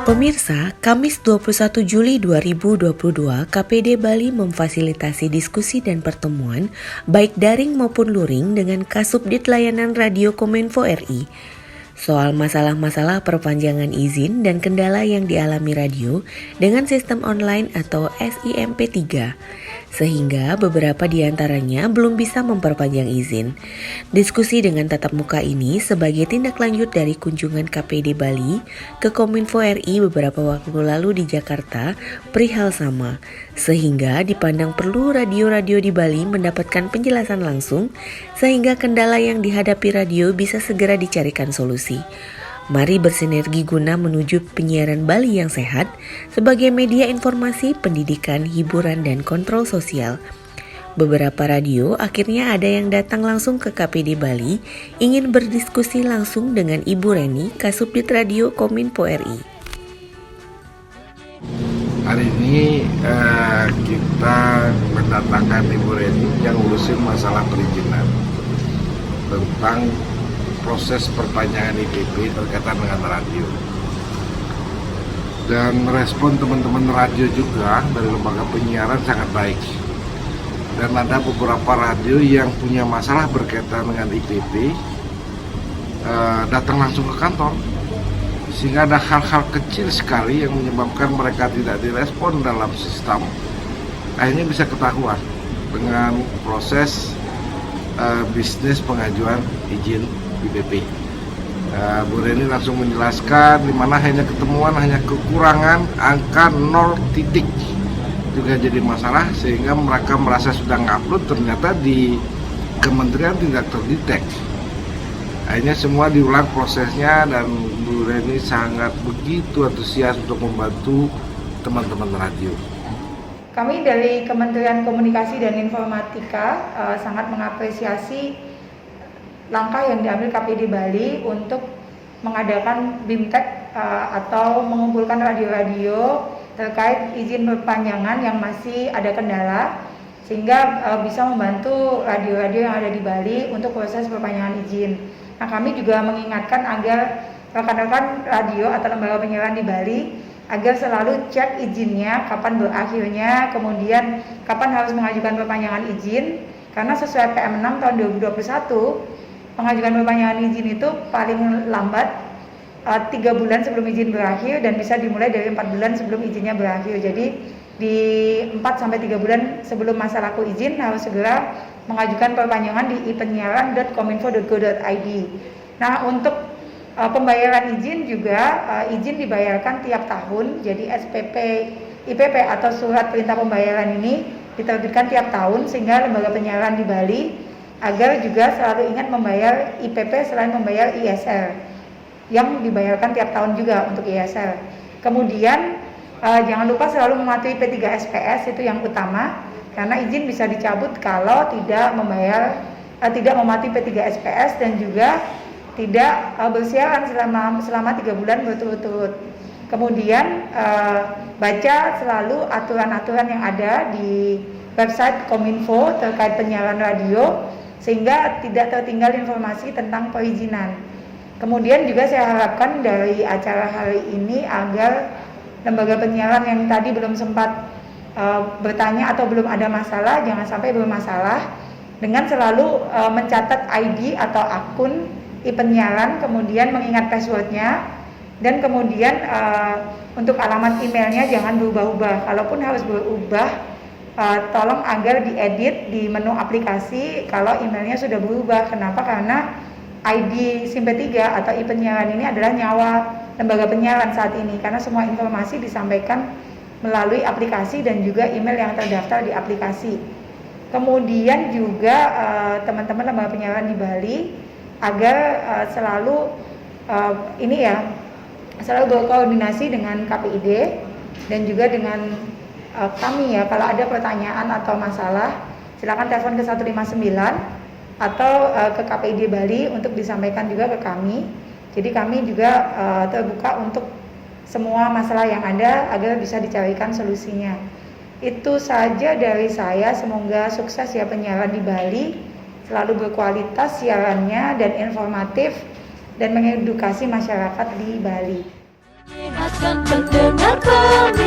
Pemirsa, Kamis 21 Juli 2022, KPD Bali memfasilitasi diskusi dan pertemuan baik daring maupun luring dengan Kasubdit Layanan Radio Kominfo RI soal masalah-masalah perpanjangan izin dan kendala yang dialami radio dengan sistem online atau SIMP3, sehingga beberapa di antaranya belum bisa memperpanjang izin. Diskusi dengan tatap muka ini sebagai tindak lanjut dari kunjungan KPD Bali ke Kominfo RI beberapa waktu lalu di Jakarta perihal sama, sehingga dipandang perlu radio-radio di Bali mendapatkan penjelasan langsung sehingga kendala yang dihadapi radio bisa segera dicarikan solusi. Mari bersinergi guna menuju penyiaran Bali yang sehat sebagai media informasi, pendidikan, hiburan, dan kontrol sosial. Beberapa radio akhirnya ada yang datang langsung ke KPD Bali ingin berdiskusi langsung dengan Ibu Reni, Kasubdit Radio Kominfo RI. Hari ini kita mendatangkan Ibu Reni yang ngurusin masalah perizinan tentang proses perpanjangan IPP berkaitan dengan radio. Dan respon teman-teman radio juga dari lembaga penyiaran sangat baik. Dan ada beberapa radio yang punya masalah berkaitan dengan IPP datang langsung ke kantor. Sehingga ada hal-hal kecil sekali yang menyebabkan mereka tidak direspon dalam sistem. Akhirnya bisa ketahuan dengan proses bisnis pengajuan izin IPP. Bu Reni langsung menjelaskan di mana hanya ketemuan hanya kekurangan angka 0 titik juga jadi masalah, sehingga mereka merasa sudah ngupload, ternyata di kementerian tidak terdeteksi. Akhirnya semua diulang prosesnya dan Bu Reni sangat begitu antusias untuk membantu teman-teman radio. Kami dari Kementerian Komunikasi dan Informatika sangat mengapresiasi langkah yang diambil KPD Bali untuk mengadakan BIMTEK atau mengumpulkan radio-radio terkait izin perpanjangan yang masih ada kendala, sehingga bisa membantu radio-radio yang ada di Bali untuk proses perpanjangan izin. Nah, kami juga mengingatkan agar rekan-rekan radio atau lembaga penyiaran di Bali agar selalu cek izinnya, kapan berakhirnya, kemudian kapan harus mengajukan perpanjangan izin, karena sesuai PM 6 tahun 2021 pengajukan perpanjangan izin itu paling lambat 3 bulan sebelum izin berakhir dan bisa dimulai dari 4 bulan sebelum izinnya berakhir. Jadi di 4-3 bulan sebelum masa laku izin harus segera mengajukan perpanjangan di ipenyiaran.kominfo.go.id. Nah, untuk pembayaran izin juga izin dibayarkan tiap tahun. Jadi SPP IPP atau surat perintah pembayaran ini diterbitkan tiap tahun, sehingga lembaga penyiaran di Bali agar juga selalu ingat membayar IPP selain membayar ISR yang dibayarkan tiap tahun juga untuk ISR. Kemudian jangan lupa selalu mematuhi P3 SPS, itu yang utama, karena izin bisa dicabut kalau tidak mematuhi P3 SPS dan juga tidak bersiaran selama 3 bulan berturut-turut. Kemudian baca selalu aturan-aturan yang ada di website Kominfo terkait penyiaran radio, sehingga tidak tertinggal informasi tentang perizinan. Kemudian juga saya harapkan dari acara hari ini agar lembaga penyiaran yang tadi belum sempat bertanya atau belum ada masalah, jangan sampai bermasalah dengan selalu mencatat ID atau akun penyiaran, kemudian mengingat passwordnya, dan kemudian untuk alamat emailnya jangan berubah-ubah. Kalaupun harus berubah, tolong agar diedit di menu aplikasi kalau emailnya sudah berubah. Kenapa? Karena ID SIMP3 atau penyiaran ini adalah nyawa lembaga penyiaran saat ini, karena semua informasi disampaikan melalui aplikasi dan juga email yang terdaftar di aplikasi. Kemudian juga teman-teman lembaga penyiaran di Bali agar selalu selalu berkoordinasi dengan KPID dan juga dengan kami ya. Kalau ada pertanyaan atau masalah, silakan telepon ke 159 atau ke KPID Bali untuk disampaikan juga ke kami. Jadi kami juga terbuka untuk semua masalah yang ada agar bisa dicarikan solusinya. Itu saja dari saya. Semoga sukses ya penyiaran di Bali, selalu berkualitas siarannya dan informatif, dan mengedukasi masyarakat di Bali. Menyehatkan pendengar kami.